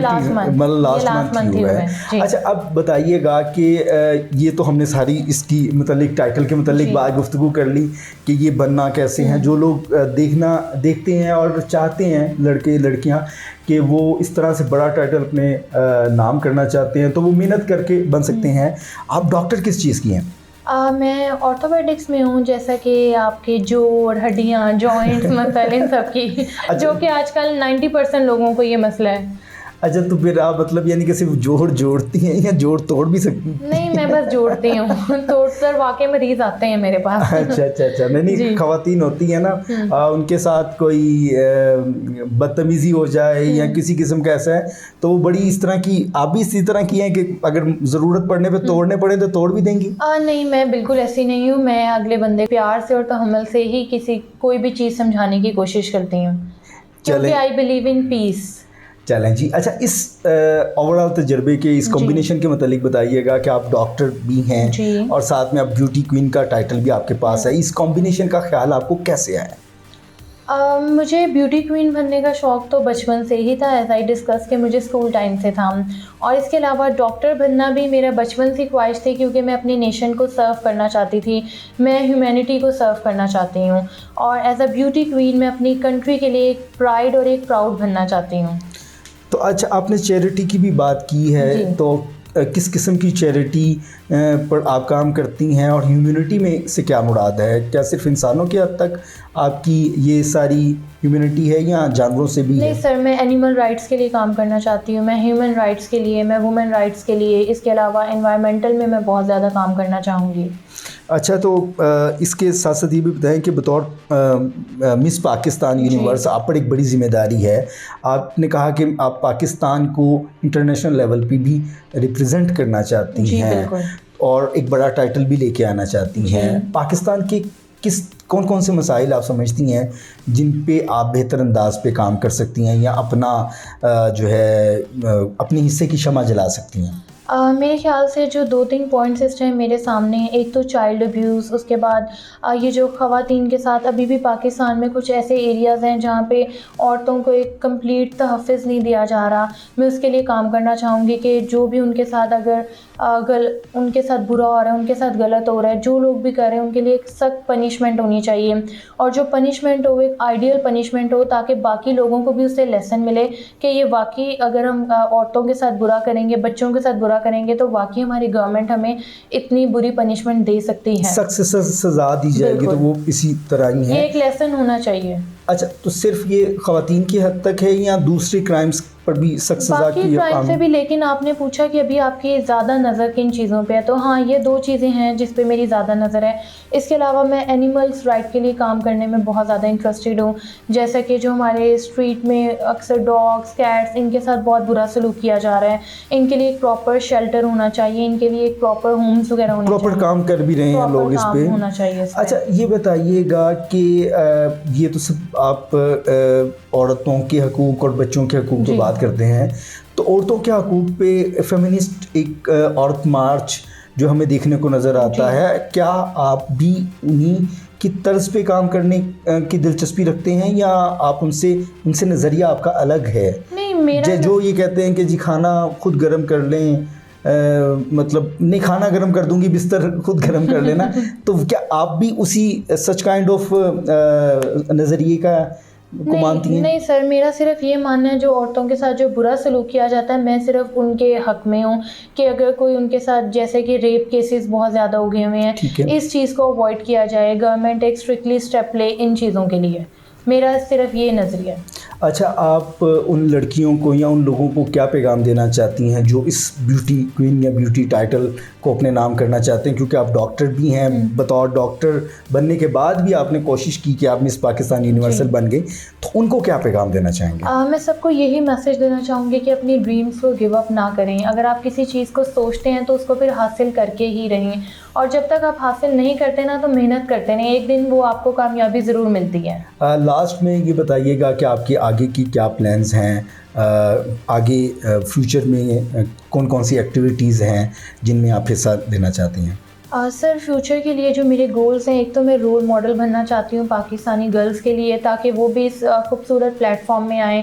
last month. मतलब last ये last month month ही ही हुआ हुआ है. है, जी. अच्छा अब बताइएगा कि ये तो हमने सारी इसकी मतलब टाइटल के मतलब जी. बात गुफ्तगू कर ली कि ये बनना कैसे हैं. जो लोग देखते हैं और चाहते हैं लड़के लड़कियां कि वो इस तरह से बड़ा टाइटल अपने नाम करना चाहते हैं तो वो मेहनत करके बन सकते हैं. आप डॉक्टर किस चीज़ की हैं? मैं ऑर्थोपेडिक्स में हूँ, जैसा कि आपके जोड़, हड्डियाँ, जॉइंट्स, मसल इन सब की, जो कि आजकल 90% लोगों को ये मसला है. अच्छा तो फिर आप मतलब यानी कि सिर्फ जोड़ती हैं या जोड़ तोड़ भी सकती हैं? नहीं, मैं बस जोड़ती हूँ. तोड़ वाकई मरीज आते हैं मेरे पास. अच्छा नहीं खवातीन होती है ना उनके साथ कोई बदतमीजी हो जाए या किसी किस्म का ऐसा है तो वो बड़ी इस तरह की, आप भी इसी तरह की हैं कि अगर ज़रूरत पड़ने पे तोड़ने पड़े तो तोड़ भी देंगी? नहीं, मैं बिल्कुल ऐसी नहीं हूँ. मैं अगले बंदे प्यार से और तहम्मुल से ही कोई भी चीज़ समझाने की कोशिश करती हूँ, क्योंकि आई बिलीव इन पीस. चलें जी. अच्छा इस ओवरऑल तजर्बे के इस कॉम्बिनेशन के मतलब बताइएगा कि आप डॉक्टर भी हैं और साथ में आप ब्यूटी क्वीन का टाइटल भी आपके पास है. इस कॉम्बिनेशन का ख्याल आपको कैसे आया? मुझे ब्यूटी क्वीन बनने का शौक़ तो बचपन से ही था, एज आई डिस्कस कि मुझे स्कूल टाइम से था. और इसके अलावा डॉक्टर बनना भी मेरा बचपन से ख्वाहिश थी, क्योंकि मैं अपनी नेशन को सर्व करना चाहती थी. मैं ह्यूमैनिटी को सर्व करना चाहती हूँ और एज अ ब्यूटी क्वीन मैं अपनी कंट्री के लिए एक प्राइड और एक प्राउड बनना चाहती हूँ. तो अच्छा आपने चैरिटी की भी बात की है तो किस किस्म की चैरिटी पर आप काम करती हैं और ह्यूमैनिटी में से क्या मुराद है? क्या सिर्फ इंसानों के हद तक आपकी ये सारी ह्यूमैनिटी है या जानवरों से भी? नहीं सर, मैं एनिमल राइट्स के लिए काम करना चाहती हूँ. मैं ह्यूमन राइट्स के लिए, मैं वुमेन राइट्स के लिए, इसके अलावा एनवायरमेंटल में मैं बहुत ज़्यादा काम करना चाहूँगी. अच्छा तो इसके साथ साथ ये भी बताएं कि बतौर मिस पाकिस्तान यूनिवर्स आप पर एक बड़ी ज़िम्मेदारी है. आपने कहा कि आप पाकिस्तान को इंटरनेशनल लेवल पे भी रिप्रेजेंट करना चाहती हैं और एक बड़ा टाइटल भी लेके आना चाहती हैं. पाकिस्तान के कौन कौन से मसाइल आप समझती हैं जिन पे आप बेहतर अंदाज पे काम कर सकती हैं या अपना जो है अपने हिस्से की शमा जला सकती हैं? मेरे ख्याल से जो 2-3 पॉइंट्स इस टाइम मेरे सामने हैं, एक तो चाइल्ड अब्यूज़, उसके बाद ये जो ख़वातीन के साथ अभी भी पाकिस्तान में कुछ ऐसे एरियाज़ हैं जहाँ पे औरतों को एक कंप्लीट तहफ़्फ़ुज़ नहीं दिया जा रहा. मैं उसके लिए काम करना चाहूँगी कि जो भी उनके साथ अगर उनके साथ बुरा हो रहा है, उनके साथ गलत हो रहा है, जो लोग भी कर रहे हैं उनके लिए एक सख्त पनिशमेंट होनी चाहिए. और जो पनिशमेंट हो वो एक आइडियल पनिशमेंट हो, ताकि बाकी लोगों को भी उससे लेसन मिले कि ये वाकई अगर हम औरतों के साथ बुरा करेंगे, बच्चों के साथ बुरा करेंगे तो वाकई हमारी गवर्नमेंट हमें इतनी बुरी पनिशमेंट दे सकती है. सख्त से सज़ा दी जाएगी तो वो इसी तरह ही है. ये एक लेसन होना चाहिए. अच्छा तो सिर्फ ये ख़वातीन की हद तक है या दूसरे क्राइम्स पर भी सख्त सज़ा की? क्राइम से भी, लेकिन आपने पूछा कि अभी आपकी ज़्यादा नज़र किन चीज़ों पे है, तो हाँ ये 2 चीज़ें हैं जिस पे मेरी ज़्यादा नज़र है. इसके अलावा मैं एनिमल्स राइट के लिए काम करने में बहुत ज़्यादा इंटरेस्टेड हूँ. जैसा कि जो हमारे स्ट्रीट में अक्सर डॉग्स, कैट्स, इनके साथ बहुत बुरा सलूक किया जा रहा है. इनके लिए एक प्रॉपर शेल्टर होना चाहिए, इनके लिए एक प्रॉपर होम्स वगैरह होने चाहिए. प्रॉपर काम कर भी रहे हैं लोग इस पे, होना चाहिए. अच्छा ये बताइएगा कि ये तो सब आप औरतों के हकूक़ और बच्चों के हकूक़ की बात करते हैं, तो औरतों के हकूक़ पे फेमिनिस्ट एक औरत मार्च जो हमें देखने को नज़र आता है, क्या आप भी उन्हीं की तर्ज पे काम करने की दिलचस्पी रखते हैं या आप उनसे नज़रिया आपका अलग है? नहीं, मेरा जो ये कहते हैं कि जी खाना खुद गर्म कर लें, मतलब नहीं खाना गर्म कर दूंगी, बिस्तर खुद गर्म कर लेना तो क्या आप भी उसी सच काइंड ऑफ नज़रिए का को मानती हैं? नहीं सर, मेरा सिर्फ ये मानना है जो औरतों के साथ जो बुरा सलूक किया जाता है, मैं सिर्फ उनके हक में हूँ कि अगर कोई उनके साथ, जैसे कि रेप केसेस बहुत ज़्यादा हो गए हुए हैं, इस चीज़ को अवॉइड किया जाए. गवर्नमेंट एक स्ट्रिक्टली स्टेप ले इन चीज़ों के लिए. मेरा सिर्फ ये नज़रिया. अच्छा आप उन लड़कियों को या उन लोगों को क्या पैगाम देना चाहती हैं जो इस ब्यूटी क्वीन या ब्यूटी टाइटल को अपने नाम करना चाहते हैं, क्योंकि आप डॉक्टर भी हैं, बतौर डॉक्टर बनने के बाद भी आपने कोशिश की कि आप मिस पाकिस्तान यूनिवर्सल बन गई, तो उनको क्या पैगाम देना चाहेंगे? मैं सबको यही मैसेज देना चाहूँगी कि अपनी ड्रीम्स को गिव अप ना करें. अगर आप किसी चीज़ को सोचते हैं तो उसको फिर हासिल करके ही रहें, और जब तक आप हासिल नहीं करते ना तो मेहनत करते रहें, एक दिन वो आपको कामयाबी ज़रूर मिलती है. लास्ट में ये बताइएगा कि आपके आगे की क्या प्लान्स हैं, आगे फ्यूचर में कौन कौन सी एक्टिविटीज़ हैं जिनमें आप हिस्सा देना चाहती हैं? सर फ्यूचर के लिए जो मेरे गोल्स हैं, एक तो मैं रोल मॉडल बनना चाहती हूँ पाकिस्तानी गर्ल्स के लिए, ताकि वो भी इस खूबसूरत प्लेटफॉर्म में आएँ